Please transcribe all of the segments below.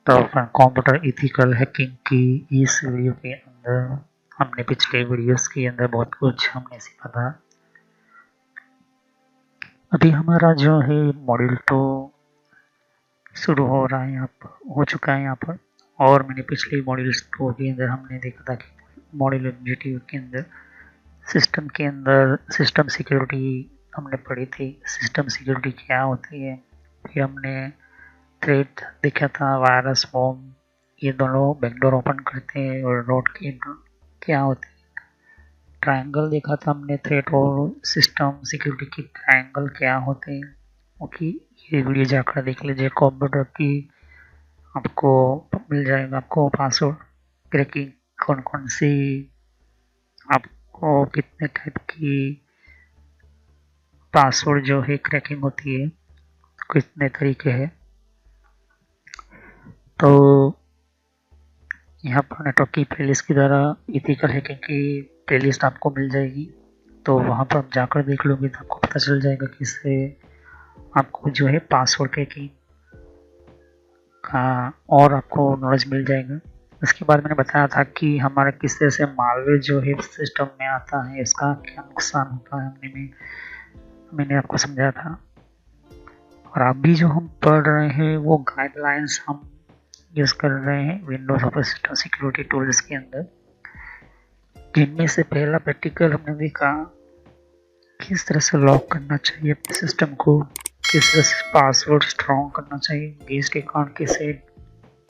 तो computer ethical hacking की इस वीडियो के अंदर हमने पिछले वीडियोस के अंदर बहुत कुछ हमने सीखा था। अभी हमारा जो है मॉड्यूल 2 शुरू हो रहा है, हो चुका है यहाँ पर। और मैंने पिछले मॉड्यूल्स 2 के अंदर हमने देखा था कि मॉड्यूल ऑब्जेक्टिव के अंदर सिस्टम के अंदर सिस्टम सिक्योरिटी हमने पढ़ी थी। सिस्टम सिक्योरिटी क्या होती है, फिर हमने थ्रेड देखा था, वायरस, बॉम्ब, ये दोनों बैकडोर ओपन करते हैं। और रोड की क्या होती है, ट्रायंगल देखा था हमने, थ्रेड और सिस्टम सिक्योरिटी की ट्रायंगल क्या होते हैं। ओके, ये वीडियो जाकर देख लीजिए। कंप्यूटर की आपको मिल जाएगा, आपको पासवर्ड क्रैकिंग कौन कौन सी, आपको कितने टाइप की पासवर्ड जो है क्रैकिंग होती है, कितने तरीके हैं। तो यहाँ पर नेटवर्क की प्लेलिस्ट की तरह इथिकल हैकिंग की प्लेलिस्ट आपको मिल जाएगी। तो वहाँ पर आप जाकर देख लोगे तो आपको पता चल जाएगा कि इससे आपको जो है पासवर्ड क्रैकिंग का और आपको नॉलेज मिल जाएगा। उसके बाद मैंने बताया था कि हमारा किस तरह से मालवेयर जो है सिस्टम में आता है, इसका क्या नुकसान होता है, मैंने आपको समझाया था। और अभी जो हम पढ़ रहे हैं वो गाइडलाइंस हम यूज़ कर रहे हैं Windows operating system security tools के अंदर। जिनमें से पहला प्रैक्टिकल हमने देखा किस तरह से लॉक करना चाहिए अपने सिस्टम को, किस तरह से पासवर्ड स्ट्रॉन्ग करना चाहिए, गेस्ट अकाउंट कैसे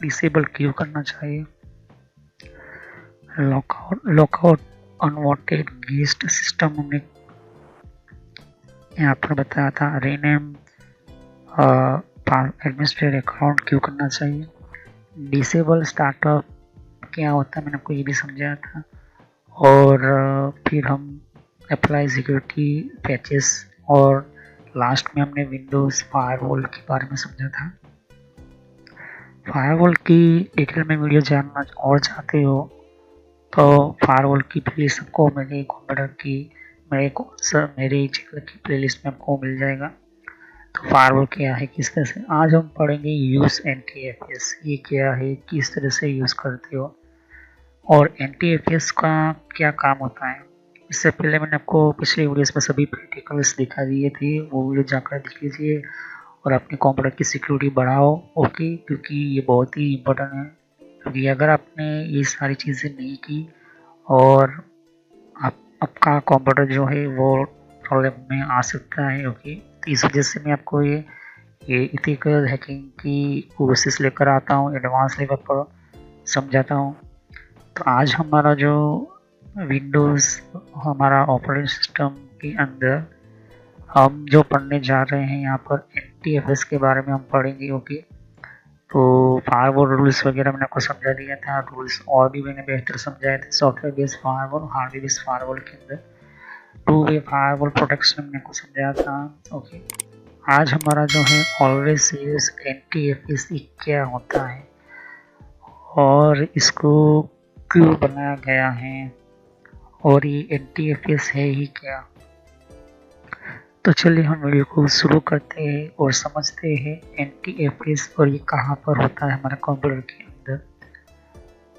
डिसेबल क्यों करना चाहिए, लॉकआउट अनवांटेड गेस्ट सिस्टम हमने यहाँ पर बताया था, रीनेम एडमिनिस्ट्रेटर अकाउंट क्यों करना चाहिए, डिसेबल स्टार्टअप क्या होता है, मैंने आपको ये भी समझाया था। और फिर हम अप्लाई सिक्योरिटी पैचेस, और लास्ट में हमने विंडोज़ फायरवॉल के बारे में समझा था। फायरवॉल की डिटेल में वीडियो जानना और चाहते हो तो फायरवॉल की प्लेलिस्ट आपको मेरे कंप्यूटर की मेरे चैनल की प्लेलिस्ट में आपको मिल जाएगा। तो फायरवॉल क्या है, किस तरह से, आज हम पढ़ेंगे यूज़ NTFS, ये क्या है, किस तरह से यूज़ करते हो, और NTFS का क्या काम होता है। इससे पहले मैंने आपको पिछले वीडियोस में सभी प्रैक्टिकल्स दिखा दिए थे, वो वीडियो जाकर देख लीजिए और अपने कंप्यूटर की सिक्योरिटी बढ़ाओ। ओके, क्योंकि ये बहुत ही इम्पोर्टेंट है। क्योंकि अगर आपने ये सारी चीज़ें नहीं की और आपका कंप्यूटर जो है वो प्रॉब्लम में आ सकता है। ओके, तो इस वजह से मैं आपको ये इथिकल हैकिंग की कोर्सेस लेकर आता हूँ, एडवांस लेवल पर समझाता हूँ। तो आज हमारा जो विंडोज़ हमारा ऑपरेटिंग सिस्टम के अंदर हम जो पढ़ने जा रहे हैं, यहाँ पर NTFS के बारे में हम पढ़ेंगे। ओके, तो फायरवॉल रूल्स वगैरह मैंने आपको समझा दिया था, रूल्स और भी मैंने बेहतर समझाए थे। Software based firewall, hardware based firewall के अंदर टू वे फायरवॉल प्रोटेक्शन मैंने आपको समझाया था। ओके, आज हमारा जो है ऑलवेज यूज NTFS क्या होता है और इसको क्यों बनाया गया है, और ये NTFS है ही क्या। तो चलिए हम वीडियो को शुरू करते हैं और समझते हैं NTFS और ये कहाँ पर होता है हमारे कंप्यूटर के अंदर।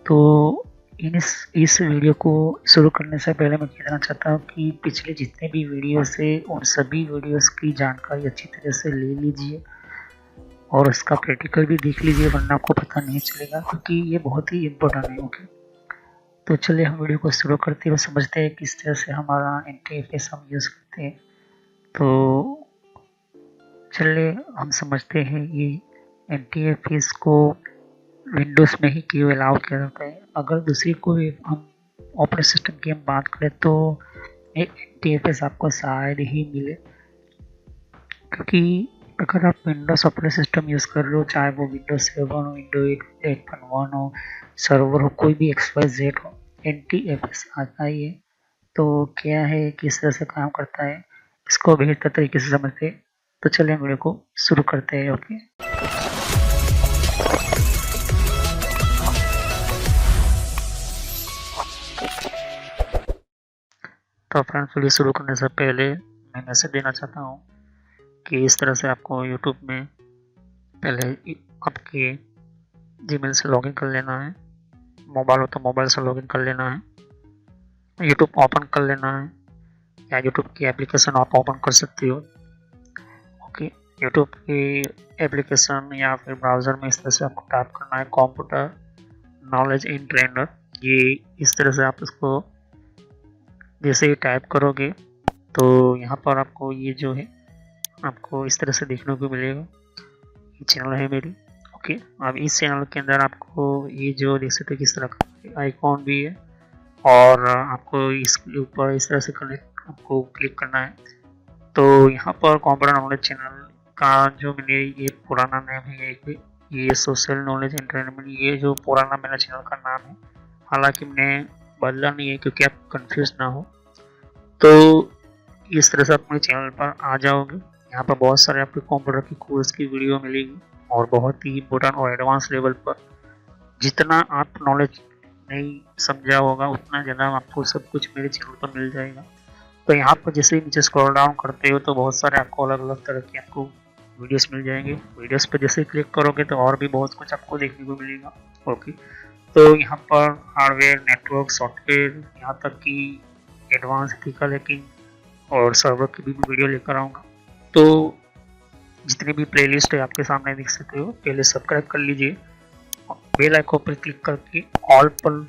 तो इस वीडियो को शुरू करने से पहले मैं कहना चाहता हूँ कि पिछले जितने भी वीडियोस है उन सभी वीडियोस की जानकारी अच्छी तरह से ले लीजिए और उसका प्रैक्टिकल भी देख लीजिए, वरना आपको पता नहीं चलेगा, क्योंकि ये बहुत ही इम्पोर्टेंट है। ओके, तो चलिए हम वीडियो को शुरू करते हैं और समझते हैं किस तरह से हमारा NTFS हम यूज़ करते हैं। तो चलिए हम समझते हैं ये NTFS को विंडोज़ में ही क्यों अलाउ किया जाता है। अगर दूसरी कोई हम ऑपरेटिंग सिस्टम की हम बात करें तो NTFS आपको शायद ही मिले, क्योंकि अगर आप विंडोज़ ऑपरेटिंग सिस्टम यूज़ कर रहे हो, चाहे वो विंडोज़ 7 हो, विंडोज़ 8.1 हो, सर्वर हो, कोई भी XYZ हो, NTFS आता ही है। तो क्या है, किस तरह से काम करता है, इसको बेहतर तरीके से समझते हैं। तो चलिए वीडियो को शुरू करते हैं। ओके, तो फ्रेंड्स वीडियो शुरू करने से पहले मैं मैसेज देना चाहता हूँ कि इस तरह से आपको यूट्यूब में पहले आपके जीमेल से लॉगिन कर लेना है, मोबाइल हो तो मोबाइल से लॉगिन कर लेना है, यूट्यूब ओपन कर लेना है, या यूट्यूब की एप्लीकेशन आप ओपन कर सकते हो। ओके, यूट्यूब की एप्लीकेशन या फिर ब्राउज़र में इस तरह से आपको टाइप करना है कंप्यूटर नॉलेज इन ट्रेनर। ये इस तरह से आप इसको जैसे ही टाइप करोगे तो यहाँ पर आपको ये जो है आपको इस तरह से देखने को मिलेगा। ये चैनल है मेरी। ओके, अब इस चैनल के अंदर आपको ये जो देख सकते हो किस तरह का आइकॉन भी है, और आपको इसके ऊपर इस तरह से आपको क्लिक करना है। तो यहाँ पर कंप्यूटर नॉलेज चैनल का जो मैंने ये पुराना नाम है, ये सोशल नॉलेज एंटरटेनमेंट, ये जो पुराना मेरा चैनल का नाम है, हालांकि मैंने बदला नहीं है क्योंकि आप कंफ्यूज ना हो। तो इस तरह से आप मेरे चैनल पर आ जाओगे। यहाँ पर बहुत सारे आपको कंप्यूटर की कोर्स की वीडियो मिलेगी, और बहुत ही इम्पोर्टेंट और एडवांस लेवल पर जितना आप नॉलेज नहीं समझा होगा उतना ज़्यादा आपको सब कुछ मेरे चैनल पर मिल जाएगा। तो यहाँ पर जैसे ही नीचे स्क्रॉल डाउन करते हो तो बहुत सारे आपको अलग अलग तरह के आपको वीडियोस मिल जाएंगे। वीडियोस पर जैसे क्लिक करोगे तो और भी बहुत कुछ आपको देखने को मिलेगा। ओके, तो यहाँ पर हार्डवेयर, नेटवर्क, सॉफ्टवेयर, यहाँ तक कि एडवांस एथिकल हैकिंग और सर्वर की भी वीडियो लेकर आऊँगा। तो जितनी भी प्लेलिस्ट है आपके सामने देख सकते हो। पहले सब्सक्राइब कर लीजिए, बेल आइकन पर क्लिक करके ऑल पर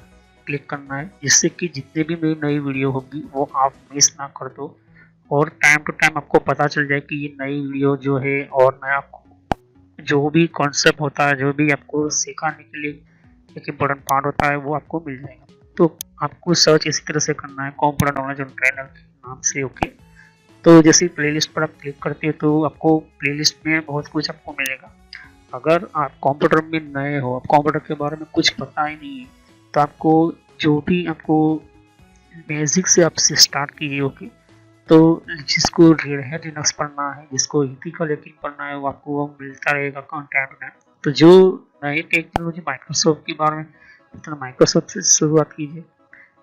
क्लिक करना है, जिससे कि जितने भी मेरी नई वीडियो होगी वो आप मिस ना कर दो, और टाइम टू टाइम आपको पता चल जाए कि ये नई वीडियो जो है, और नया आपको जो भी कॉन्सेप्ट होता है, जो भी आपको सिखाने के लिए एक इम्पोर्टेंट पार्ट होता है, वो आपको मिल जाएगा। तो आपको सर्च इसी तरह से करना है कंप्यूटर नॉलेज ऑन ट्रेनर के नाम से। ओके, तो जैसे प्लेलिस्ट पर आप क्लिक करते हो तो आपको प्लेलिस्ट में बहुत कुछ आपको मिलेगा। अगर आप कंप्यूटर में नए हो, आप कंप्यूटर के बारे में कुछ पता ही नहीं है, तो आपको जो भी आपको बेसिक से आपसे स्टार्ट कीजिए। ओके, तो जिसको रेड हैट लिनक्स पढ़ना है, जिसको एथिकल हैकिंग पढ़ना है, वो आपको मिलता रहेगा कंटेंट में। तो जो नई टेक्नोलॉजी माइक्रोसॉफ्ट के बारे में, तो माइक्रोसॉफ्ट से शुरुआत कीजिए।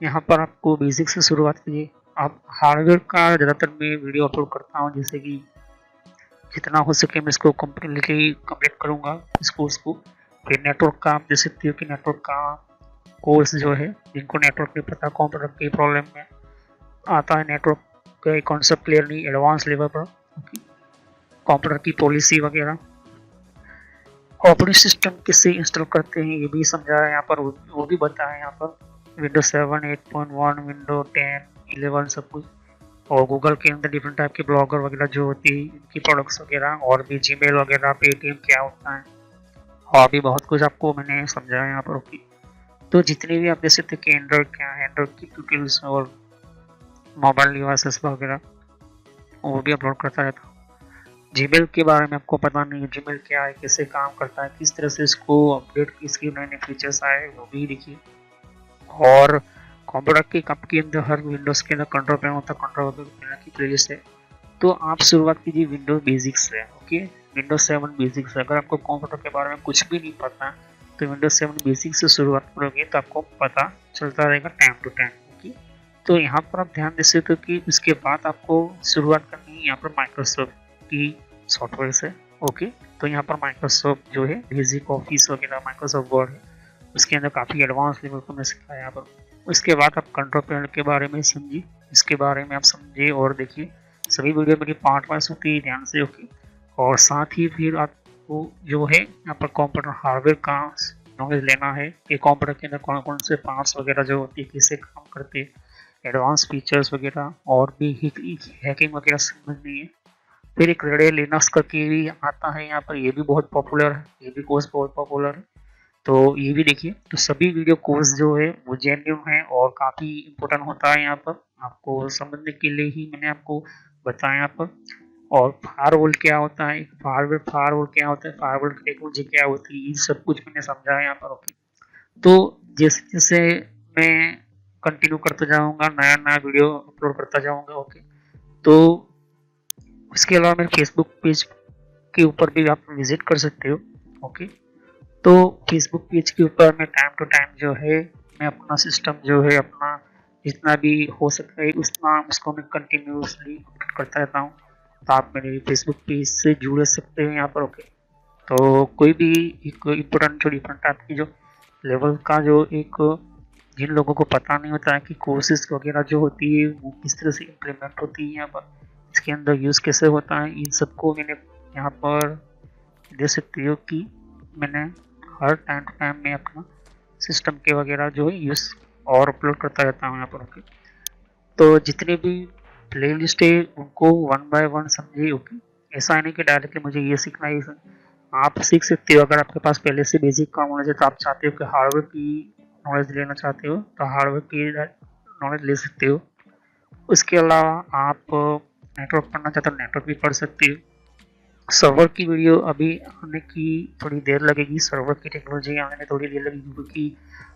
यहाँ पर आपको बेसिक से शुरुआत कीजिए। आप हार्डवेयर का ज़्यादातर मैं वीडियो अपलोड करता हूँ, जैसे कि जितना हो सके मैं इसको कम्प्लीटली कंप्लीट करूँगा इस कोर्स को। फिर नेटवर्क का आप देख सकते हो कि नेटवर्क का कोर्स जो है, जिनको नेटवर्क नहीं पता, कंप्यूटर की प्रॉब्लम में आता है, नेटवर्क का कॉन्सेप्ट क्लियर नहीं एडवांस लेवल पर, कंप्यूटर की पॉलिसी वगैरह, ऑपरेटिंग सिस्टम किससे इंस्टॉल करते हैं ये भी समझा है यहाँ पर, वो भी बताया है यहाँ पर। विंडोज 7, 8.1, विंडो 10, 11 सब कुछ, और गूगल के अंदर डिफरेंट टाइप के ब्लॉगर वगैरह जो होती है, इनकी प्रोडक्ट्स वगैरह, और भी जीमेल वगैरह, पेटीएम क्या होता है, और भी बहुत कुछ आपको मैंने समझाया यहाँ पर। ओके, तो जितने भी आप देख सकते कि एंड्रॉइड क्या है, एंड्रॉइड की ट्यूटोरियल्स और मोबाइल डिवाइसेस वगैरह वो भी अपलोड करता रहता हूँ। जीमेल के बारे में आपको पता नहीं है, जीमेल क्या है, कैसे काम करता है, किस तरह से इसको अपडेट, इसके नए नए फीचर्स आए, वो भी देखिए। और कंप्यूटर के कप के अंदर हर विंडोज के अंदर कंट्रोल पैनल होता है, कंट्रोल पैनल की प्लेलिस्ट है। तो आप शुरुआत कीजिए विंडोज बेसिक्स से। ओके, विंडोज 7 बेसिक्स से। अगर आपको कंप्यूटर के बारे में कुछ भी नहीं पता तो विंडोज 7 बेसिक्स से शुरुआत करोगे तो आपको पता चलता रहेगा टाइम टू टाइम। ओके, तो यहाँ पर आप ध्यान दे सकते हो कि उसके बाद आपको शुरुआत करनी है यहाँ पर माइक्रोसॉफ्ट की सॉफ्टवेयर से। ओके, तो यहाँ पर माइक्रोसॉफ्ट जो है बेसिक ऑफिस वगैरह, माइक्रोसॉफ्ट वर्ड है, उसके अंदर काफ़ी एडवांस लेवल को मैं सिखाया यहाँ पर। उसके बाद आप कंट्रोल पैनल के बारे में समझिए, इसके बारे में आप समझिए और देखिए। सभी वीडियो मेरी पार्ट वाइज होती है, ध्यान से। ओके, और साथ ही फिर आपको जो है यहाँ पर कंप्यूटर हार्डवेयर का नॉलेज लेना है कि कंप्यूटर के अंदर कौन कौन से पार्ट्स वगैरह जो होती है, कैसे काम करते हैं, एडवांस फीचर्स वगैरह, और भी हैकिंग वगैरह समझनी है। फिर एक रेड लिनक्स करके भी आता है यहाँ पर, ये भी बहुत पॉपुलर है, ये भी कोर्स बहुत पॉपुलर है, तो ये भी देखिए। तो सभी वीडियो कोर्स जो है वो जेन्युइन है और काफ़ी इम्पोर्टेंट होता है यहाँ पर, आपको समझने के लिए ही मैंने आपको बताया यहाँ पर। और फायरवॉल क्या होता है, फायरवॉल क्या होता है, फायरवॉल की टेक्नोलॉजी क्या होती है, ये सब कुछ मैंने समझाया यहाँ पर। ओके, तो जैसे जैसे मैं कंटिन्यू करते जाऊँगा, नया नया वीडियो अपलोड करता जाऊँगा। ओके, तो उसके अलावा मेरे फेसबुक पेज के ऊपर भी आप विजिट कर सकते हो। ओके, तो फेसबुक पेज के ऊपर मैं टाइम टू टाइम जो है मैं अपना सिस्टम जो है अपना जितना भी हो सकता है उतना उसको मैं कंटिन्यूसली अपडेट करता रहता हूँ। तो आप मेरे फेसबुक पेज से जुड़ सकते हैं यहाँ पर। ओके, तो कोई भी एक इम्पोर्टेंट जो डिफरेंट टाइप की जो लेवल का जो एक जिन लोगों को पता नहीं होता है कि कोर्सेज वगैरह जो होती है वो किस तरह से इम्प्लीमेंट होती है, यहाँ पर इसके अंदर यूज़ कैसे होता है, इन सबको मैंने यहाँ पर दे सकती हो कि मैंने हर टाइम टू टाइम में अपना सिस्टम के वगैरह जो है यूज़ और अपलोड करता रहता हूँ यहाँ पर। ओके, तो जितने भी प्ले लिस्ट है उनको वन बाय वन समझिए। ओके, ऐसा नहीं कि डायरेक्टली मुझे ये सीखना है, आप सीख सकते हो। अगर आपके पास पहले से बेसिक का नॉलेज है तो आप चाहते हो कि हार्डवेयर की नॉलेज लेना चाहते हो तो हार्डवेयर की नॉलेज ले सकते हो। उसके अलावा आप नेटवर्क पढ़ना चाहते हो नेटवर्क भी पढ़ सकते हो। सर्वर की वीडियो अभी आने की थोड़ी देर लगेगी, सर्वर की टेक्नोलॉजी आने में थोड़ी देर लगेगी, क्योंकि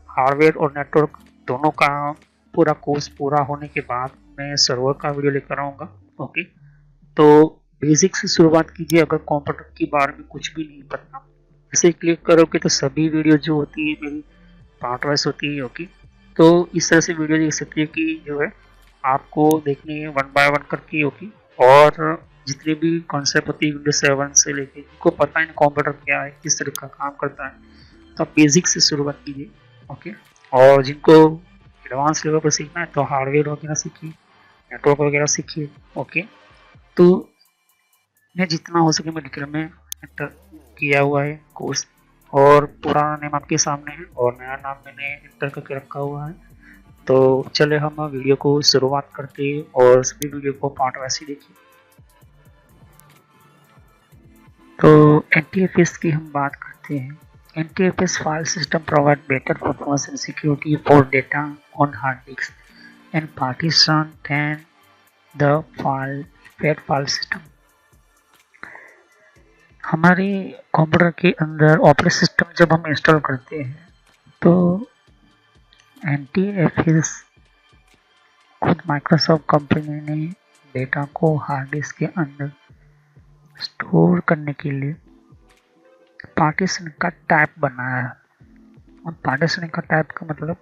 हार्डवेयर और नेटवर्क दोनों का पूरा कोर्स पूरा होने के बाद मैं सर्वर का वीडियो लेकर आऊँगा। ओके, तो बेसिक से शुरुआत कीजिए। अगर कंप्यूटर के बारे में कुछ भी नहीं पता, इसे क्लिक करोगे तो सभी वीडियो जो होती है मेरी पार्ट वाइज होती है। ओके, तो इस तरह से वीडियो देख सकती है कि जो है आपको देखनी है वन बाय वन करके। ओके, और जितनी भी कॉन्सेप्ट होती है विंडोज 7 से लेके, जिनको पता है कंप्यूटर क्या है, किस तरह का काम करता है, तो आप बेसिक से शुरुआत कीजिए। ओके, और जिनको एडवांस लेवल पर सीखना है तो हार्डवेयर वगैरह सीखिए, नेटवर्क वगैरह सीखिए। ओके, तो मैं जितना हो सके मैं डिटेल में एंटर किया हुआ है कोर्स, और पुराना नेम आपके सामने है और नया नाम मैंने एंटर करके रखा हुआ है। तो चले हम वीडियो को शुरुआत करते हैं और सभी वीडियो को पार्ट वैसे देखिए। तो NTFS की हम बात करते हैं। NTFS file system provide better performance and security for data on hard disk and partition then the file system. हमारे कंप्यूटर के अंदर ऑपरेटिंग सिस्टम जब हम इंस्टॉल करते हैं तो NTFS खुद माइक्रोसॉफ्ट कंपनी ने डेटा को हार्ड डिस्क के अंदर स्टोर करने के लिए पार्टीशन का टाइप बनाया है। और पार्टीशन का टाइप का मतलब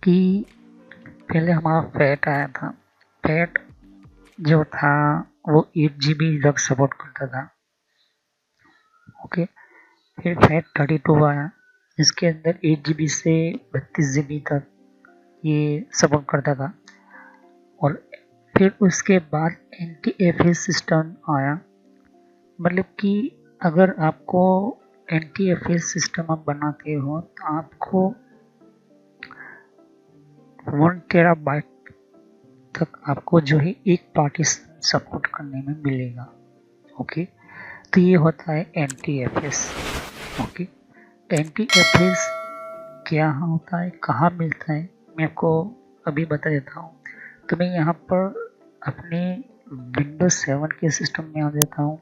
कि पहले हमारा फैट आया था। फैट जो था वो 8 GB तक सपोर्ट करता था। ओके, फिर फैट 32 आया, इसके अंदर 8 GB से 32 GB तक ये सपोर्ट करता था। और फिर उसके बाद NTFS सिस्टम आया, मतलब कि अगर आपको NTFS सिस्टम आप बनाते हो तो आपको 1 टेराबाइट तक आपको जो है एक पार्टीशन सपोर्ट करने में मिलेगा। ओके, तो ये होता है NTFS। ओके, NTFS क्या होता है, कहाँ मिलता है, मैं आपको अभी बता देता हूँ। तो मैं यहाँ पर अपने विंडोज 7 के सिस्टम में आ जाता हूँ,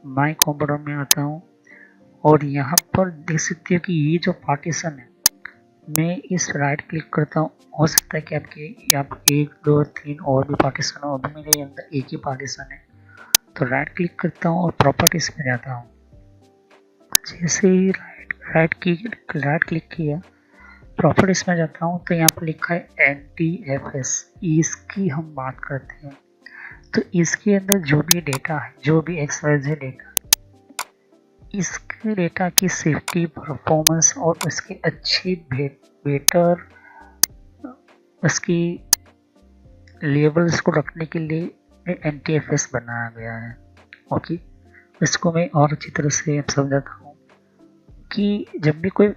माई कंप्यूटर में आता हूँ, और यहाँ पर देख सकते हो कि ये जो पार्टीशन है, मैं इस राइट क्लिक करता हूँ। हो सकता है कि आपके यहाँ 1 2 3 और भी पार्टीशन हो, अभी मेरे अंदर एक ही पार्टीशन है। तो राइट क्लिक करता हूँ और प्रॉपर्टीज में जाता हूँ। जैसे ही राइट क्लिक किया, प्रॉपर्टीज में जाता हूँ तो यहाँ पर लिखा है NTFS, इसकी हम बात करते हैं। तो इसके अंदर जो भी डेटा है, जो भी XYZ डेटा, इसके डेटा की सेफ्टी, परफॉर्मेंस और उसके अच्छी बेटर उसकी लेवल्स को रखने के लिए NTFS बनाया गया है। ओके, इसको मैं और अच्छी तरह से समझाता हूँ कि जब भी कोई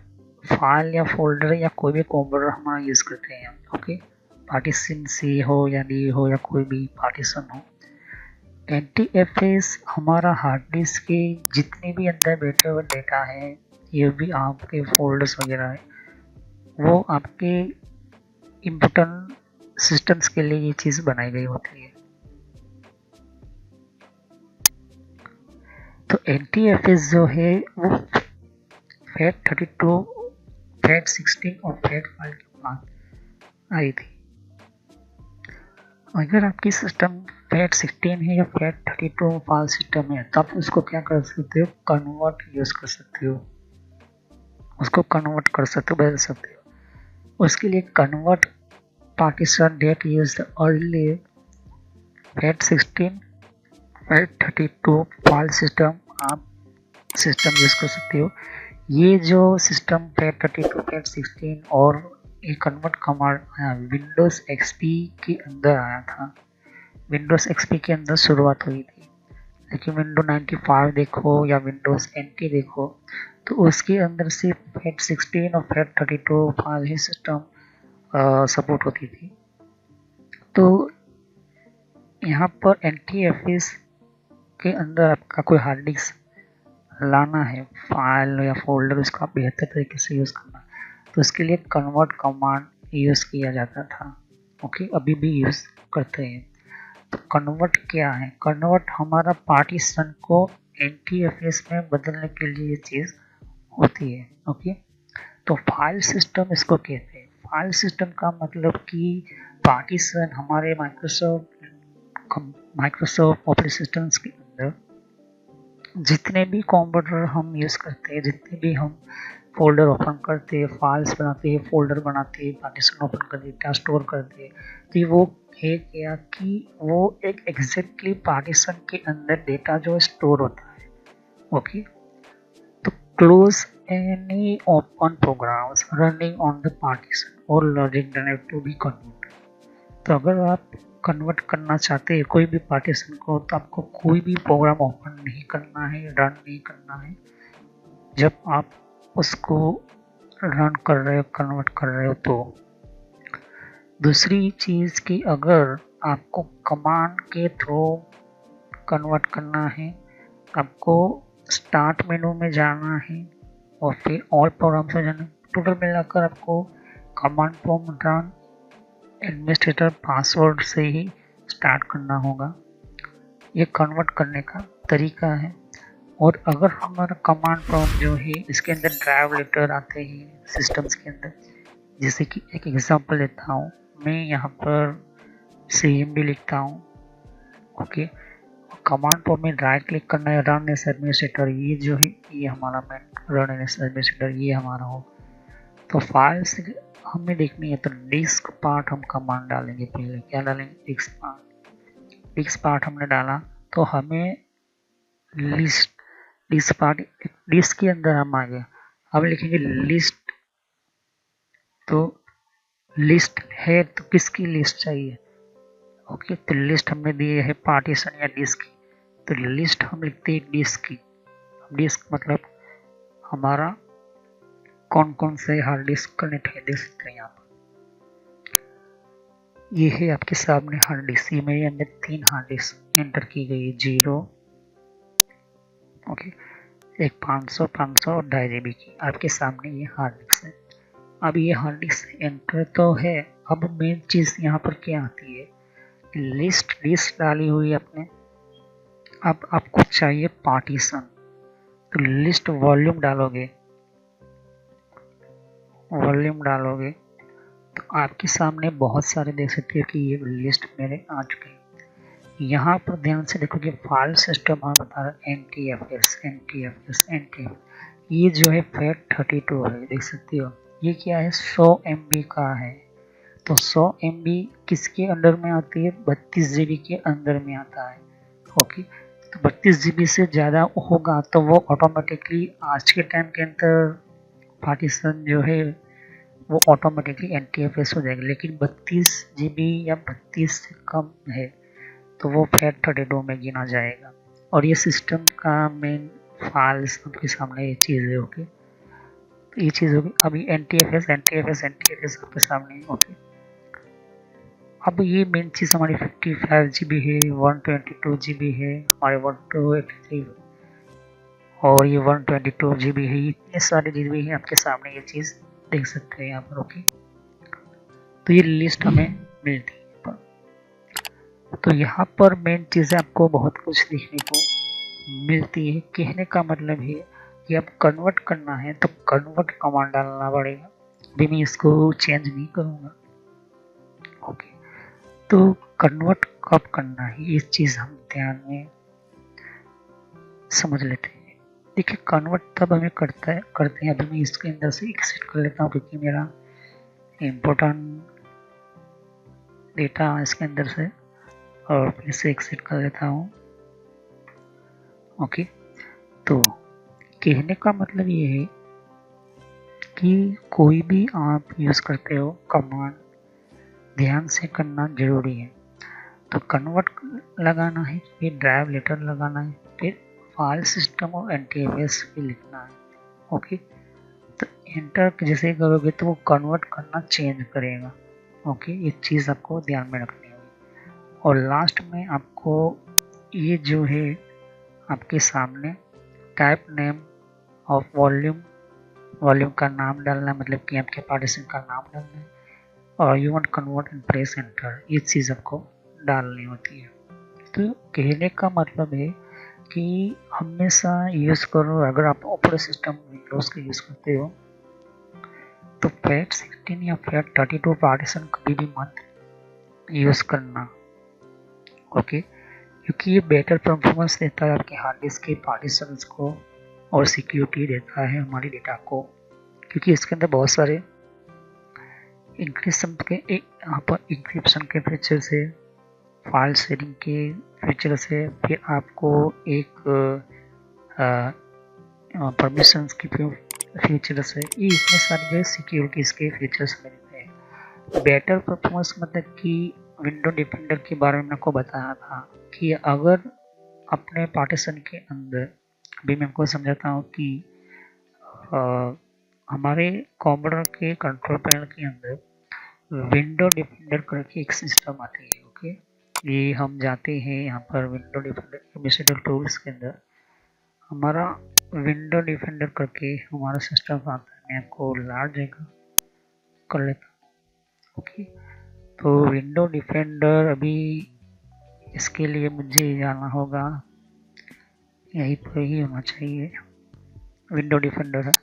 फाइल या फोल्डर या कोई भी कंप्यूटर हमारा यूज़ करते हैं, ओके, पार्टीशन C हो या D हो या कोई भी पार्टीशन हो, NTFS हमारा हार्ड डिस्क के जितने भी अंदर बैठे हुए डेटा है, ये भी आपके फोल्डर्स वगैरह है, वो आपके इम्पोर्टेंट सिस्टम्स के लिए ये चीज़ बनाई गई होती है। तो NTFS जो है वो FAT32, FAT16 और FAT5 के बाद आई थी। अगर आपकी सिस्टम FAT16 है या FAT32 फाइल सिस्टम है तो आप उसको क्या कर सकते हो, कन्वर्ट यूज़ कर सकते हो, उसको कन्वर्ट कर सकते हो, बदल सकते हो। उसके लिए convert partition date use early FAT16 FAT32 file system आप सिस्टम यूज़ कर सकते हो। ये जो सिस्टम FAT32, FAT16 और ये कन्वर्ट कमांड विंडोज़ एक्सपी के अंदर आया था। विंडोज़ एक्सपी के अंदर शुरुआत हुई थी, लेकिन विंडो 95 देखो या विंडोज़ NT देखो तो उसके अंदर सिर्फ FAT16 और FAT32 फाइल ही सिस्टम सपोर्ट होती थी। तो यहाँ पर NTFS के अंदर आपका कोई हार्ड डिस्क लाना है, फाइल या फोल्डर उसका बेहतर तरीके से यूज़ करना, तो उसके लिए कन्वर्ट कमांड यूज़ किया जाता था। ओके, अभी भी यूज़ करते हैं। तो कन्वर्ट क्या है? कन्वर्ट हमारा पार्टीशन को NTFS में बदलने के लिए ये चीज़ होती है। ओके, तो फाइल सिस्टम इसको कहते हैं। फाइल सिस्टम का मतलब कि पार्टीशन हमारे माइक्रोसॉफ्ट ऑपरेटिंग सिस्टम्स के अंदर जितने भी कंप्यूटर हम यूज़ करते हैं, जितने भी हम फोल्डर ओपन करते हैं, फाइल्स बनाते हैं, फोल्डर बनाते हैं, पार्टीशन ओपन करते हैं, क्या स्टोर करते हैं, तो वो है क्या कि वो एक एग्जैक्टली पार्टीशन के अंदर डेटा जो स्टोर होता है। ओके, तो close any open programs running on the partition और logic direct to be convert. तो अगर आप कन्वर्ट करना चाहते हैं कोई भी पार्टीशन को, तो आपको कोई भी प्रोग्राम ओपन नहीं करना है, रन नहीं करना है। जब आप उसको रन कर रहे हो, कन्वर्ट कर रहे हो, तो दूसरी चीज़ कि अगर आपको कमांड के थ्रू कन्वर्ट करना है, आपको स्टार्ट मेनू में जाना है और फिर ऑल प्रोग्राम्स में जाना है। टोटल मिलाकर आपको command prompt run administrator password से ही स्टार्ट करना होगा। ये कन्वर्ट करने का तरीका है। और अगर हमारा कमांड प्रॉम्प्ट जो है इसके अंदर ड्राइव लेटर आते हैं सिस्टम्स के अंदर, जैसे कि एक एग्जांपल लेता हूँ मैं, यहाँ पर CMD लिखता हूँ। ओके, कमांड प्रॉम्प्ट में राइट क्लिक करना है, रन एज एडमिनिस्ट्रेटर, ये जो है ये हमारा मेन रन एज एडमिनिस्ट्रेटर ये हमारा हो। तो फाइल्स हमें देखनी है, तो डिस्क पार्ट हम कमांड डालेंगे। पहले क्या डालेंगे? Disc part. डिस्क पार्ट हमने डाला तो हमें लिस्ट, डिस्क पार्ट डिस्क के अंदर हम आ गए। अब लिखेंगे लिस्ट, तो लिस्ट है तो किसकी लिस्ट चाहिए? ओके, तो लिस्ट हमने दी है पार्टीशन या डिस्क की, तो लिस्ट हम लिखते हैं डिस्क की। डिस्क मतलब हमारा कौन कौन से हार्ड डिस्क कनेक्ट है देख सकते हैं यहाँ पर। ये है आपके सामने हार्ड डिस्क। ये मेरे अंदर 3 हार्ड डिस्क एंटर की गई है, 0, ओके, एक 500, 500 और 2.5 GB की आपके सामने ये हार्ड डिस्क है। अब ये हार्ड डिस्क एंटर तो है, अब मेन चीज़ यहाँ पर क्या आती है? लिस्ट डिस्क डाली हुई आपने, अब आपको चाहिए पार्टीशन, तो लिस्ट वॉल्यूम डालोगे, वॉल्यूम डालोगे तो आपके सामने बहुत सारे देख सकते हो कि ये लिस्ट मेरे आ चुके हैं। यहाँ पर ध्यान से देखो कि फाइल सिस्टम हमें बता रहा है NTFS। ये जो है FAT32 है, देख सकते हो। ये क्या है? 100 MB का है। तो 100 MB किसके अंडर में आती है? 32 GB के अंदर में आता है। ओके, तो 32 GB से ज़्यादा होगा तो वो ऑटोमेटिकली आज के टाइम के अंदर पार्टीशन जो है वो ऑटोमेटिकली NTFS हो जाएगी। लेकिन 32 GB या 32 से कम है तो वो FAT32 में गिना जाएगा। और ये सिस्टम का मेन फाइल्स आपके सामने ये चीज़ है। ओके, तो ये चीज़ होगी। अभी NTFS आपके सामने। ओके, अब ये मेन चीज़ हमारी 55 GB है, 122 GB है, हमारे 1283 और ये 122 GB है। इतने सारे GB है आपके सामने, ये चीज़ देख सकते हैं यहाँ पर। ओके, तो ये लिस्ट हमें मिलती है। तो यहाँ पर मेन चीज़ आपको बहुत कुछ देखने को मिलती है। कहने का मतलब है कि आप कन्वर्ट करना है तो कन्वर्ट कमांड डालना पड़ेगा। अभी मैं इसको चेंज नहीं करूँगा। ओके, तो कन्वर्ट कब करना है इस चीज़ हम ध्यान में समझ लेते हैं। देखिए, कन्वर्ट तब हमें करते हैं। अभी मैं इसके अंदर से एक्सिट कर लेता हूँ क्योंकि मेरा इम्पोर्टेंट डेटा इसके अंदर से, और फिर से एक्सिट कर लेता हूँ। ओके, तो कहने का मतलब ये है कि कोई भी आप यूज़ करते हो कमांड ध्यान से करना जरूरी है। तो कन्वर्ट लगाना है, फिर ड्राइव लेटर लगाना है, फिर फाइल सिस्टम और NTFS भी लिखना है। ओके, तो एंटर जैसे करोगे तो वो कन्वर्ट करना चेंज करेगा। ओके, ये चीज़ आपको ध्यान में रखनी होगी। और लास्ट में आपको ये जो है आपके सामने टाइप नेम ऑफ वॉल्यूम का नाम डालना, मतलब कि आपके पार्टीशन का नाम डालना है, और you want convert and press enter, ये चीज़ आपको डालनी होती है। तो कहने का मतलब है कि हमेशा यूज़ करो, अगर आप ऑपरेटिंग सिस्टम विंडोज़ का यूज़ करते हो तो FAT16 या FAT32 पार्टीशन कभी भी मत यूज़ करना। ओके, क्योंकि ये बेटर परफॉर्मेंस देता है आपके हार्ड डिस्क के पार्टीशंस को और सिक्योरिटी देता है हमारी डेटा को, क्योंकि इसके अंदर बहुत सारे इंक्रिप्शन के फीचर से, फाइल शेयरिंग के फीचर से, फिर आपको एक परमिशंस की फीचर्स है, ये इतने सारे जो सिक्योरिटीज़ के फीचर्स मिलते हैं। बेटर परफॉर्मेंस मतलब कि विंडो डिफेंडर के बारे में आपको बताया था कि अगर अपने पार्टीशन के अंदर, अभी मैं आपको समझाता हूँ कि हमारे कंप्यूटर के कंट्रोल पैनल के अंदर विंडो डिफेंडर करके एक सिस्टम आती है। ओके, ये हम जाते हैं यहाँ पर विंडो डिफेंडर एडमिनिस्ट्रेटर टूल्स के अंदर, हमारा विंडो डिफेंडर करके हमारा सिस्टम आता है। मैं आपको लार्ज जगह कर लेता हूँ। ओके, तो विंडो डिफेंडर, अभी इसके लिए मुझे जाना होगा, यहीं पर ही होना चाहिए, विंडो डिफेंडर है।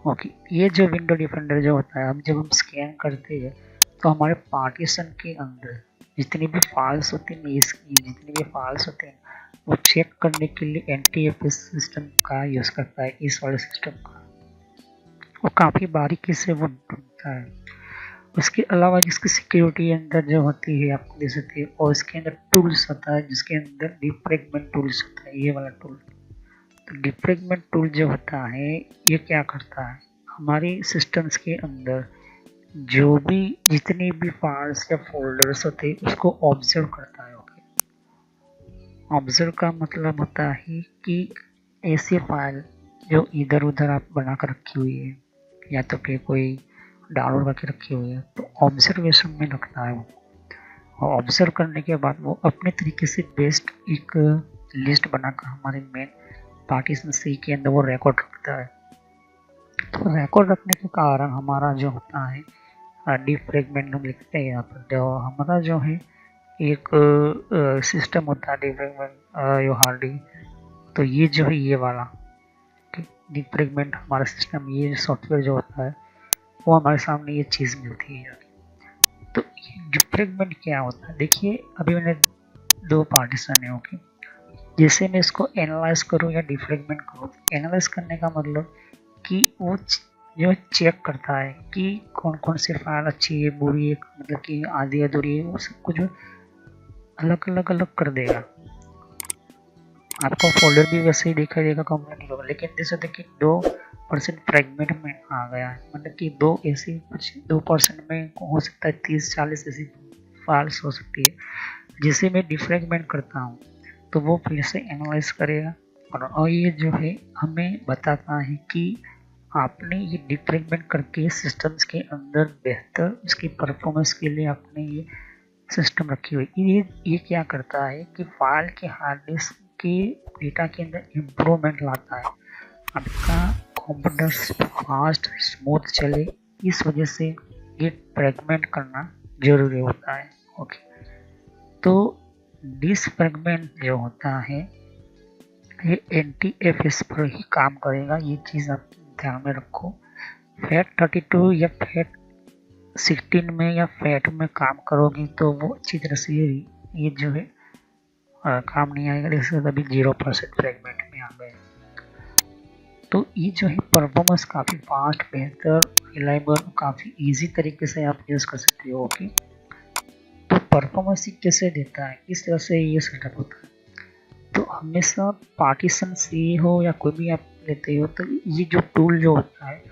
ओके, ये जो विंडो डिफेंडर जो होता है, अब जब हम स्कैन करते हैं तो हमारे पार्टीशन के अंदर जितनी भी फाइल्स होती हैं, इसकी जितनी भी फाइल्स होते हैं वो चेक करने के लिए NTFS सिस्टम का यूज़ करता है, इस वाले सिस्टम का। वो काफ़ी बारीकी से वो ढूंढता है। उसके अलावा जिसकी सिक्योरिटी अंदर जो होती है आपको दे सकती है, और इसके अंदर टूल्स होता है जिसके अंदर डिफ्रैगमेंट टूल्स होता है, ये वाला टूल। तो डिफ्रैगमेंट टूल जो होता है ये क्या करता है, हमारी सिस्टम्स के अंदर जो भी जितनी भी फाइल्स या फोल्डर्स होते हैं उसको ऑब्जर्व करता है। ओके, ऑब्जर्व का मतलब होता है कि ऐसी फाइल जो इधर उधर आप बना कर रखी हुई है या तो फिर कोई डाउनलोड करके रखी हुई है, तो ऑब्जर्वेशन में रखता है वो। और ऑब्जर्व करने के बाद वो अपने तरीके से बेस्ट एक लिस्ट बनाकर हमारे मेन पार्टीशन सी के अंदर वो रिकॉर्ड रखता है। तो रिकॉर्ड रखने के कारण हमारा जो होता है डिफ्रैगमेंट हम लिखते हैं यहाँ पर, जो हमारा जो है एक सिस्टम होता है डिफ्रैगमेंट यो हार्डी, तो ये जो है ये वाला डिफ्रैगमेंट हमारा सिस्टम, ये सॉफ्टवेयर जो होता है वो हमारे सामने ये चीज़ मिलती है। तो डिफ्रैगमेंट क्या होता है, देखिए अभी मैंने दो पार्टीशन है। ओके, जैसे मैं इसको एनालाइज करूँ या डिफ्रैगमेंट करूँ, एनालाइज करने का मतलब कि वो जो चेक करता है कि कौन कौन सी फाइल अच्छी है, बुरी है, मतलब कि आधी अधूरी है, वो सब कुछ अलग कर देगा। आपको फोल्डर भी वैसे ही दिखाई देगा कंप्लीट होगा, लेकिन जैसे देखिए 2% फ्रेगमेंट में आ गया है, मतलब कि 2% में हो सकता है 30-40 ऐसी फाइल्स हो सकती है। जिसे मैं डिफ्रैगमेंट करता हूँ तो वो फिर से एनालाइज करेगा और ये जो है हमें बताता है कि आपने ये डिफ्रैगमेंट करके सिस्टम्स के अंदर बेहतर उसकी परफॉर्मेंस के लिए आपने ये सिस्टम रखी हुई। ये क्या करता है कि फाइल के हार्ड डिस्क के डेटा के अंदर इम्प्रूवमेंट लाता है, आपका कंप्यूटर फास्ट स्मूथ चले, इस वजह से ये फ्रैगमेंट करना जरूरी होता है। ओके, तो डिसफ्रैगमेंट जो होता है ये NTFS पर ही काम करेगा, ये चीज़ आप ध्यान में रखो। FAT32 या FAT16 में या FAT में काम करोगे तो वो अच्छी तरह से ये जो है काम नहीं आएगा, जैसे अभी 0% फ्रैगमेंट में आ गए। तो ये जो है परफॉर्मेंस काफ़ी फास्ट, बेहतर, रिलायबल, काफ़ी इजी तरीके से आप यूज़ कर सकते हो। ओके, तो परफॉर्मेंस कैसे देता है, किस तरह से ये सेटअप होता है। तो हमेशा पार्टीशन से हो या कोई भी आप लेते हो, तो ये जो टूल जो होता है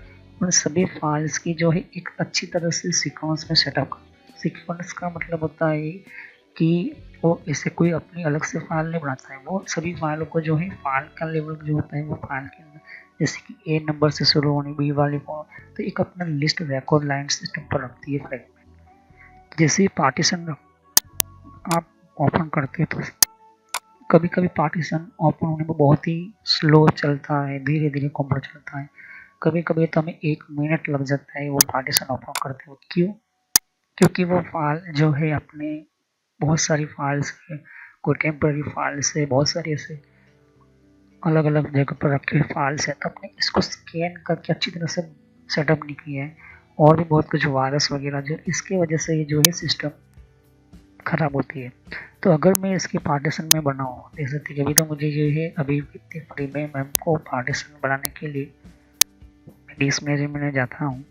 उन सभी फाइल्स की जो है एक अच्छी तरह से सीक्वेंस में सेटअप कर। सीक्वेंस का मतलब होता है कि वो इससे कोई अपनी अलग से फाइल नहीं बनाता है, वो सभी फाइलों को जो है फाइल का लेवल जो होता है वो फाइल के अंदर, जैसे कि ए नंबर से शुरू होनी बी वाली को, तो एक अपना लिस्ट रिकॉर्ड लाइन सिस्टम पर रखती है फ्रेगमेंट। जैसे पार्टीशन आप ओपन करते हैं तो कभी कभी पार्टीशन ओपन होने में बहुत ही स्लो चलता है, धीरे धीरे कंप्यूटर चलता है। कभी कभी तो हमें 1 मिनट लग जाता है वो पार्टीशन ओपन करते हुए। क्यों? क्योंकि वो फाइल जो है अपने बहुत सारी फाइल्स है, कोई टेम्पररी फाइल्स है, बहुत सारी ऐसे अलग अलग जगह पर रखे हुए फाइल्स है, तो आपने इसको स्कैन करके अच्छी तरह से सेटअप नहीं किया है, और भी बहुत कुछ वायरस वगैरह जो इसके वजह से ये जो है सिस्टम खराब होती है। तो अगर मैं इसके पार्टीशन में बनाऊँ, देख सकते कि अभी तो मुझे जो है अभी इतने फ्री में मैं को पार्टीशन बनाने के लिए डिस्क में जाता हूँ।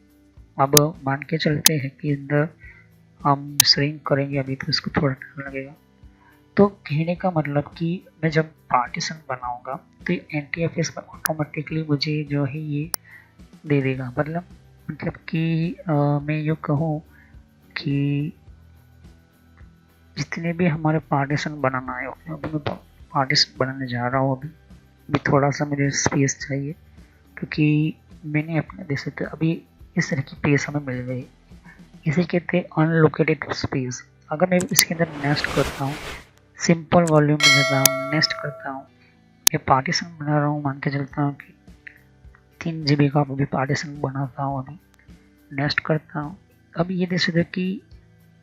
अब मान के चलते हैं कि अंदर हम श्रिंक करेंगे, अभी तो इसको थोड़ा टाइम लगेगा। तो कहने का मतलब कि मैं जब पार्टीशन बनाऊंगा तो NTFS में ऑटोमेटिकली मुझे जो है ये दे देगा। मतलब कि मैं यूँ कहूँ कि जितने भी हमारे पार्टीशन बनाना है, अभी मैं पार्टीशन बनाने जा रहा हूँ। अभी थोड़ा सा मुझे स्पेस चाहिए, क्योंकि मैंने अपने देख सकते अभी इस तरह की स्पेस हमें मिल गई, इसे कहते हैं अनलोकेटेड स्पेस। अगर मैं इसके अंदर नेस्ट करता हूँ, सिंपल वॉल्यूम में जाता हूँ, नेस्ट करता हूँ, ये पार्टीशन बना रहा हूँ, मान के चलता हूँ कि 3 GB का अभी पार्टीशन बनाता हूँ, अभी नेस्ट करता हूँ। अब ये देख सकते कि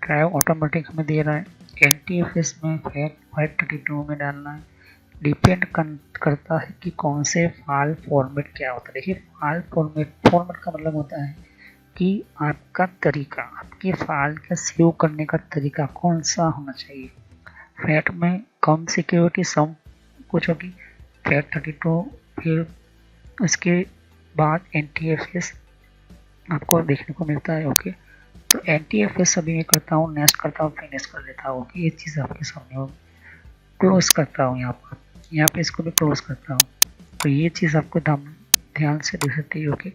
ड्राइव ऑटोमेटिक हमें दे रहा है, NTFS में FAT32 में डालना है। डिपेंड करता है कि कौन से फाइल फॉर्मेट क्या होता है। देखिए फाइल फॉर्मेट का मतलब होता है कि आपका तरीका, आपकी फाइल का सेव करने का तरीका कौन सा होना चाहिए। फैट में कम सिक्योरिटी सम कुछ होगी, FAT32, फिर उसके बाद NTFS आपको देखने को मिलता है। ओके, तो NTFS अभी मैं करता हूँ, नेस्ट करता हूँ, फिनिश कर लेता हूँ। ये चीज़ आपके सामने होगी। क्लोज करता हूँ, यहाँ पे इसको भी क्लोज करता हूँ। तो ये चीज़ आपको ध्यान से देख सकते हो कि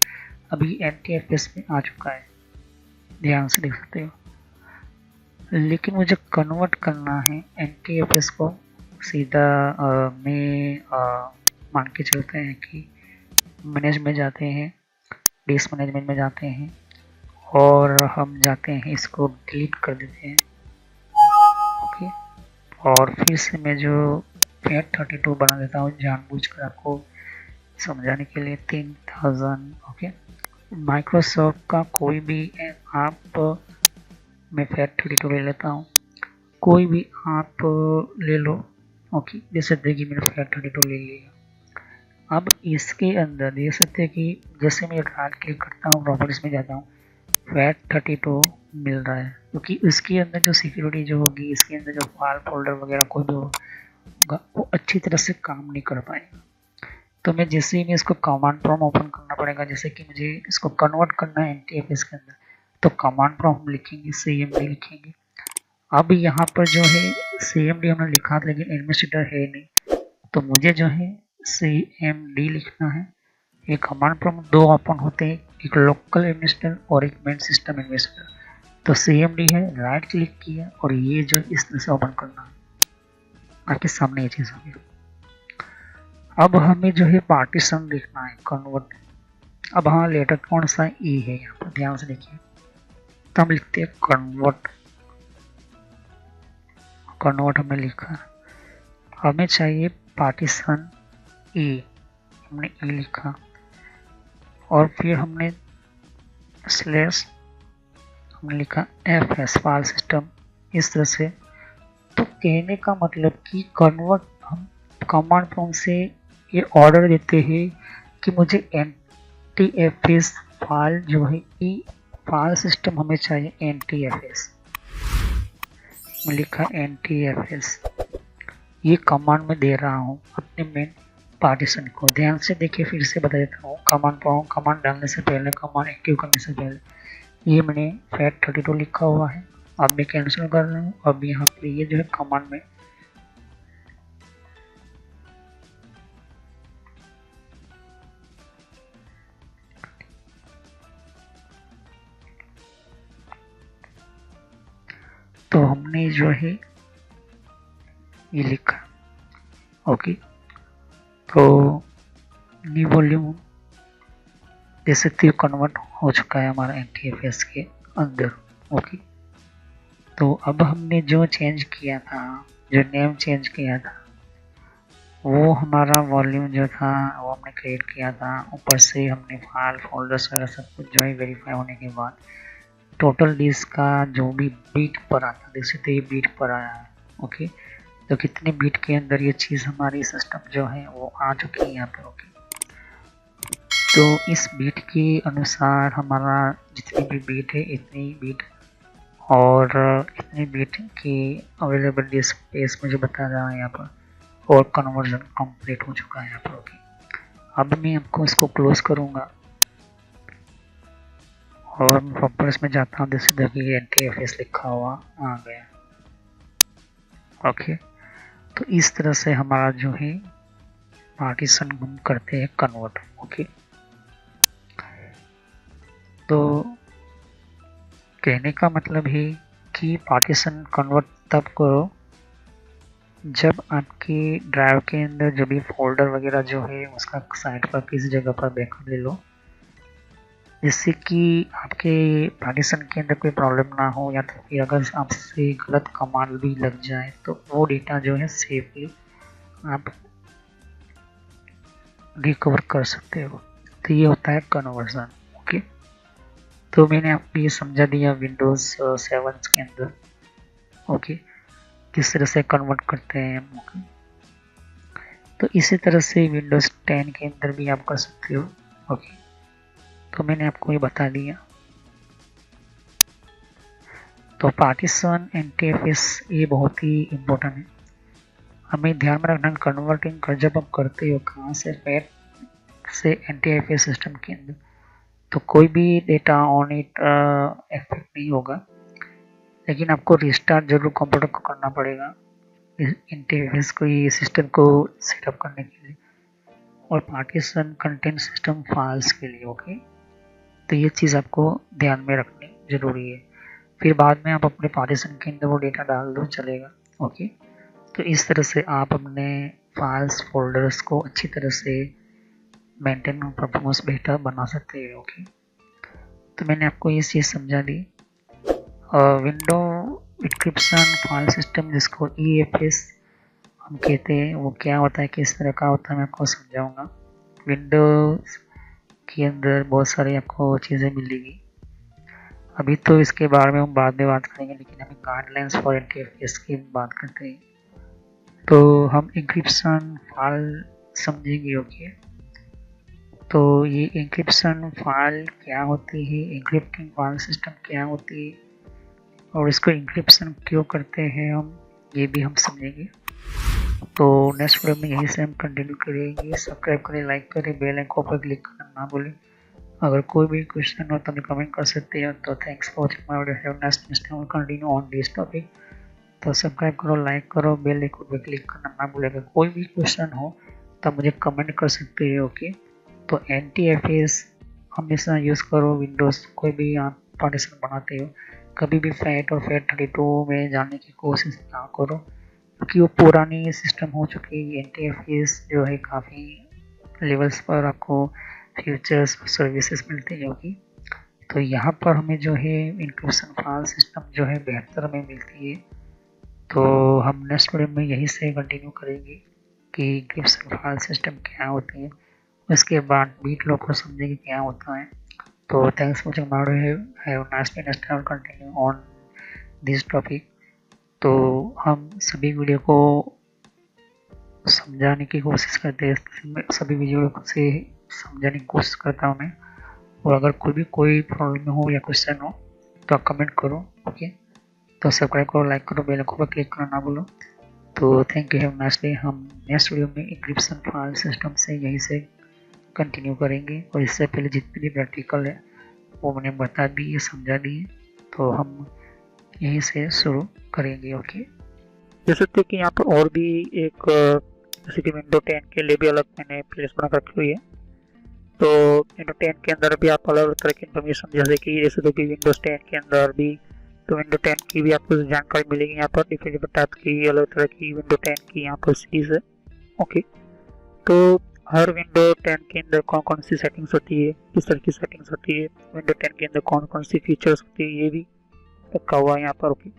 अभी NTFS में आ चुका है, ध्यान से देख सकते हो। लेकिन मुझे कन्वर्ट करना है NTFS को सीधा मैं मान के चलते हैं कि मैनेज में जाते हैं, डिस्क मैनेजमेंट में जाते हैं, और हम जाते हैं इसको डिलीट कर देते हैं। ओके, और फिर से मैं जो FAT32 बना देता हूँ जानबूझकर आपको समझाने के लिए 3000। ओके, माइक्रोसॉफ्ट का कोई भी आप, मैं FAT32 ले लेता हूँ, कोई भी आप ले लो। ओके, जैसे देखिए मैंने FAT32 ले लिया। अब इसके अंदर देख सकते हैं कि जैसे मैं राइट क्लिक करता हूँ, प्रॉपर्टीज में जाता हूँ, FAT32 मिल रहा है, क्योंकि इसके अंदर जो सिक्योरिटी जो होगी, इसके अंदर जो फाइल फोल्डर वगैरह कोई भी होगा वो अच्छी तरह से काम नहीं कर पाएगा। तो मैं जैसे ही मैं इसको कमांड प्रॉम्प्ट ओपन करना पड़ेगा, जैसे कि मुझे इसको कन्वर्ट करना है NTFS के अंदर, तो कमांड प्रॉम्प्ट हम लिखेंगे, CMD लिखेंगे। अब यहाँ पर जो है CMD हमने लिखा था, लेकिन एडमिनिस्ट्रेटर है नहीं, तो मुझे जो है CMD लिखना है। ये कमांड प्रॉम्प्ट दो ओपन होते हैं, एक लोकल एडमिनिस्ट्रेटर और एक मेन सिस्टम एडमिनिस्ट्रेटर। तो CMD है, राइट क्लिक किया और ये जो इस तरह से ओपन करना है, आपके सामने ये चीज़ होगी। अब हमें जो है पार्टीशन लिखना है, कन्वर्ट। अब हाँ, लेटर कौन सा E है, यहाँ पर ध्यान से देखिए, तो हम लिखते हैं कन्वर्ट। कन्वर्ट हमने लिखा, हमें चाहिए पार्टीशन E, हमने E लिखा, और फिर हमने स्लैश हमने लिखा FS फाइल सिस्टम, इस तरह से। तो कहने का मतलब कि कन्वर्ट हम कमांड प्रॉम्प्ट से ये ऑर्डर देते हैं कि मुझे NTFS फाइल जो है E फाइल सिस्टम हमें चाहिए NTFS, मैं लिखा NTFS, ये कमांड में दे रहा हूँ अपने मेन पार्टीशन को। ध्यान से देखिए, फिर से बता देता हूँ, कमांड डालने से पहले, कमांड एक्टिव करने से पहले, ये मैंने FAT32 लिखा हुआ है। अब मैं कैंसिल कर रहा हूँ। अब यहाँ पे ये जो है कमांड में तो हमने जो है ये लिखा। ओके, तो न्यू वॉल्यूम देख सकते हो कन्वर्ट हो चुका है हमारा NTFS के अंदर। ओके, तो अब हमने जो चेंज किया था, जो नेम चेंज किया था, वो हमारा वॉल्यूम जो था वो हमने क्रिएट किया था। ऊपर से हमने फाइल फोल्डर्स वगैरह सब कुछ जो है वेरीफाई होने के बाद टोटल डिस्क का जो भी बीट पर आता, देख सकते ये बीट पर आया है। ओके, तो कितने बीट के अंदर ये चीज़ हमारी सिस्टम जो है वो आ चुकी है यहाँ पर। ओके, तो इस बीट के अनुसार हमारा जितनी भी बीट है इतनी बीट और इतनी बीट की अवेलेबल डिस्क स्पेस मुझे बता रहा है यहाँ पर, और कन्वर्जन कंप्लीट हो चुका है यहाँ पर। ओके, अब मैं आपको इसको क्लोज करूँगा और मैं प्रॉपर्टीज में जाता हूँ। जैसे देखिए NTFS लिखा हुआ आ गया। ओके, तो इस तरह से हमारा जो है पार्टीशन हम करते हैं कन्वर्ट। ओके, तो कहने का मतलब है कि पार्टीशन कन्वर्ट तब करो जब आपके ड्राइव के अंदर जो भी फोल्डर वगैरह जो है उसका साइड पर किसी जगह पर बैकअप ले लो, जिससे कि आपके पार्टीशन के अंदर कोई प्रॉब्लम ना हो, या तो फिर अगर आपसे गलत कमांड भी लग जाए तो वो डेटा जो है सेफली आप रिकवर कर सकते हो। तो ये होता है कन्वर्जन। ओके, तो मैंने आपको ये समझा दिया विंडोज़ 7 के अंदर। ओके, किस तरह से कन्वर्ट करते हैं हम। ओके, तो इसी तरह से विंडोज़ 10 के अंदर भी आप कर सकते हो। ओके, तो मैंने आपको ये बता दिया। तो पार्टीशन NTFS ये बहुत ही इम्पोर्टेंट है, हमें ध्यान में रखना। कन्वर्टिंग कर जब आप करते हो कहाँ से, पैड से NTFS सिस्टम के अंदर, तो कोई भी डेटा ऑन इट इफेक्ट नहीं होगा, लेकिन आपको रिस्टार्ट जरूर कंप्यूटर को करना पड़ेगा NTFS को, ये सिस्टम को सेटअप करने के लिए, और पार्टीशन कंटेंट सिस्टम फाइल्स के लिए। ओके, तो ये चीज़ आपको ध्यान में रखनी जरूरी है। फिर बाद में आप अपने पार्टीशन के अंदर वो डेटा डाल दो, चलेगा। ओके, तो इस तरह से आप अपने फाइल्स फोल्डर्स को अच्छी तरह से मेंटेन और परफॉर्मेंस बेहतर बना सकते हैं। ओके, तो मैंने आपको ये चीज़ समझा दी। विंडो इंक्रिप्शन फाइल सिस्टम जिसको EFS हम कहते हैं, वो क्या होता है, किस तरह का होता है, मैं आपको समझाऊंगा। विंडोज के अंदर बहुत सारी आपको चीज़ें मिलेगी, अभी तो इसके बारे में हम बाद में बात करेंगे, लेकिन हम गाइडलाइंस फॉर NTFS की बात करते हैं। तो हम इंक्रिप्शन फाइल समझेंगे। ओके, तो ये इंक्रिप्शन फाइल क्या होती है, इंक्रिप्टिंग फाइल सिस्टम क्या होती है, और इसको इंक्रिप्शन क्यों करते हैं हम, ये भी हम समझेंगे। तो नेक्स्ट वीडियो में यहीं से हम कंटिन्यू करेंगे। सब्सक्राइब करें, लाइक करें, बेल आइकन पर क्लिक करना ना भूलें। अगर कोई भी क्वेश्चन हो तो हमें कमेंट कर सकते हो। तो thanks for watching my video, have a nice day, continue on this topic. तो सब्सक्राइब करो, लाइक करो, बेल आइकन पर क्लिक करना ना भूलेगा। कोई भी क्वेश्चन हो तो मुझे कमेंट कर सकते हो। ओके, तो NTFS हमेशा यूज़ करो विंडोज़, कोई भी आप पार्टीशन बनाते हो, कभी भी FAT और FAT32 में जाने की कोशिश ना करो, क्योंकि वो पुरानी सिस्टम हो चुकी है। NTFS जो है काफ़ी लेवल्स पर आपको फीचर्स सर्विसेज मिलते हैं। ओके, तो यहाँ पर हमें जो है इंक्रिप्शन फाइल सिस्टम जो है बेहतर हमें मिलती है। तो हम नेक्स्ट वीडियो में यहीं से कंटिन्यू करेंगे कि इंक्रिप्शन फाइल सिस्टम क्या होती है, उसके बाद बीट लॉक को समझेंगे क्या होता है। तो thanks for watching my video, have a nice day, next time continue on this topic. तो हम सभी वीडियो को समझाने की कोशिश करते हैं, सभी वीडियो से समझाने की कोशिश करता हूँ मैं। और अगर कोई प्रॉब्लम हो या क्वेश्चन हो तो आप कमेंट करो। ओके, तो सब्सक्राइब करो, लाइक करो, बेल आइकन पर क्लिक करना ना भूलो। तो thank you, have a nice day. हम नेक्स्ट वीडियो में इंक्रिप्शन फाइल सिस्टम से यहीं से कंटिन्यू करेंगे, और इससे पहले जितने भी प्रैक्टिकल है वो मैंने बता दिए, समझा दिए। तो हम यहीं से शुरू करेंगे। ओके, जैसे कि यहाँ पर और भी एक जैसे कि विंडो 10 के लिए भी अलग मैंने प्लेलिस्ट बना रखी हुई है। तो विंडो 10 के अंदर भी आप अलग अलग तरह की इन्फॉर्मेशन, जैसे कि विंडोज 10 के अंदर भी तो विंडो 10 की भी आपको जानकारी मिलेगी यहाँ पर। डिफरेंट टाइप की अलग तरह की विंडो 10 की यहाँ पर सीरीज है। ओके, तो हर विंडो 10 के अंदर कौन कौन सी सेटिंग्स होती है, किस तरह की सेटिंग्स होती है, विंडो 10 के अंदर कौन कौन सी फीचर्स होती है, ये भी रखा हुआ है यहाँ पर। ओके,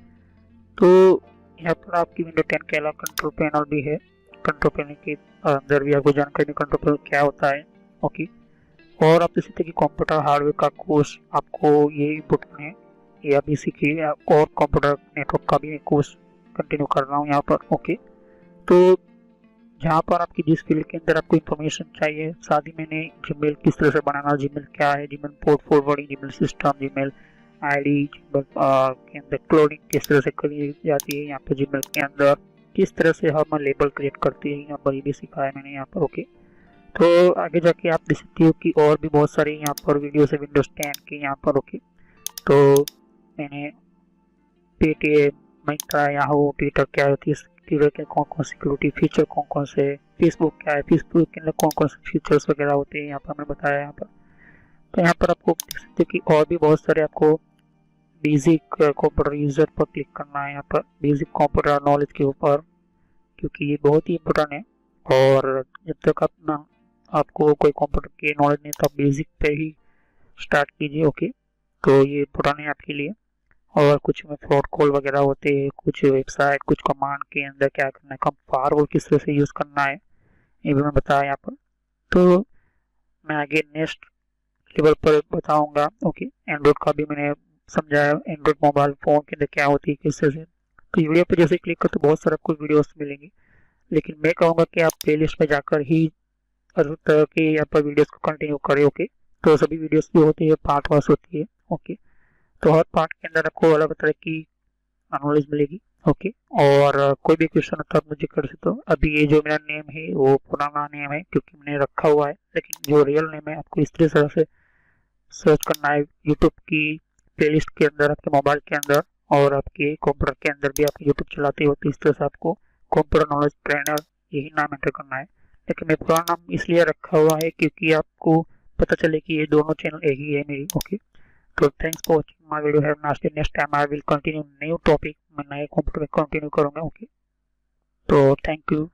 तो यहाँ पर आपकी विंडो 10 के अलावा कंट्रोल पैनल भी है। कंट्रोल पैनल के अंदर भी आपको जानकारी कंट्रोल पैनल क्या होता है। ओके, और आप इसी तरह की कंप्यूटर हार्डवेयर का कोर्स आपको ये इम्पोर्टेंट है, या भी सीखिए, और कंप्यूटर नेटवर्क का भी कोर्स कंटिन्यू कर रहा हूँ यहाँ पर। ओके, तो जहाँ पर आपकी जिस फील्ड के अंदर आपको इन्फॉर्मेशन चाहिए, साथ ही मैंने जीमेल किस तरह से बनाना, जीमेल क्या है, Gmail port forwarding, Gmail system, Gmail ID के अंदर क्लोनिंग किस तरह से करी जाती है, यहाँ पर जीमेल के अंदर किस तरह से हम लेबल क्रिएट करते हैं, यहाँ पर ये भी सिखाया है मैंने यहाँ पर। ओके, तो आगे जाके आप देख सकते हो कि और भी बहुत सारे यहाँ पर वीडियो है विंडोज 10 के यहाँ पर। ओके, तो मैंने पेटीएम, मिंत्रा, याहू, ट्विटर क्या होती है, ट्विटर के कौन कौन सिक्योरिटी फीचर कौन कौन से, फेसबुक क्या है, फेसबुक के अंदर कौन कौन से फीचर्स वगैरह होते हैं यहाँ पर मैंने बताया यहाँ पर। तो यहाँ पर आपको देख सकते हो कि और भी बहुत सारे आपको बेसिक कंप्यूटर यूजर पर क्लिक करना है यहाँ पर, बेसिक कंप्यूटर नॉलेज के ऊपर, क्योंकि ये बहुत ही इंपॉर्टेंट है। और जब तक अपना आपको कोई कंप्यूटर की नॉलेज नहीं तो आप बेसिक पे ही स्टार्ट कीजिए। ओके, तो ये इंपॉर्टेंट है आपके लिए। और कुछ में फ्रॉड कॉल वगैरह होते हैं, कुछ वेबसाइट, कुछ कमांड के अंदर क्या करना है, कम फायरवॉल किस तरह से यूज़ करना है, ये भी मैं बताया यहाँ पर। तो मैं आगे नेक्स्ट लेवल पर बताऊंगा। ओके, एंड्रॉइड का भी मैंने समझाया, एंड्रॉइड मोबाइल फ़ोन के अंदर क्या होती है, किस तरह से। तो वीडियो पर जैसे क्लिक करते बहुत सारे आपको वीडियोस मिलेंगे, लेकिन मैं कहूँगा कि आप प्लेलिस्ट में जाकर ही हर तरह के यहाँ पर वीडियोस को कंटिन्यू करें। ओके, तो सभी वीडियोस जो होती है पार्ट वाइज होती है। ओके, तो हर पार्ट के अंदर आपको अलग तरह की नॉलेज मिलेगी। ओके, और कोई भी क्वेश्चन होता है मुझे कर सकते हो। अभी ये जो मेरा नेम है वो पुराना नेम है क्योंकि मैंने रखा हुआ है, लेकिन जो रियल नेम है आपको इस तरह से सर्च करना है यूट्यूब की प्लेलिस्ट के अंदर, आपके मोबाइल के अंदर, और आपके कंप्यूटर के अंदर भी आप यूट्यूब चलाते हो तो इस तरह से आपको कंप्यूटर नॉलेज ट्रेनर यही नाम एंटर करना है। लेकिन मैं पुराना नाम इसलिए रखा हुआ है क्योंकि आपको पता चले कि ये दोनों चैनल एक ही है मेरी। ओके, तो thanks for watching my video. Have nice day. Next time I will continue new topic, मैं नए कंप्यूटर में कंटिन्यू करूंगा। ओके, तो थैंक यू।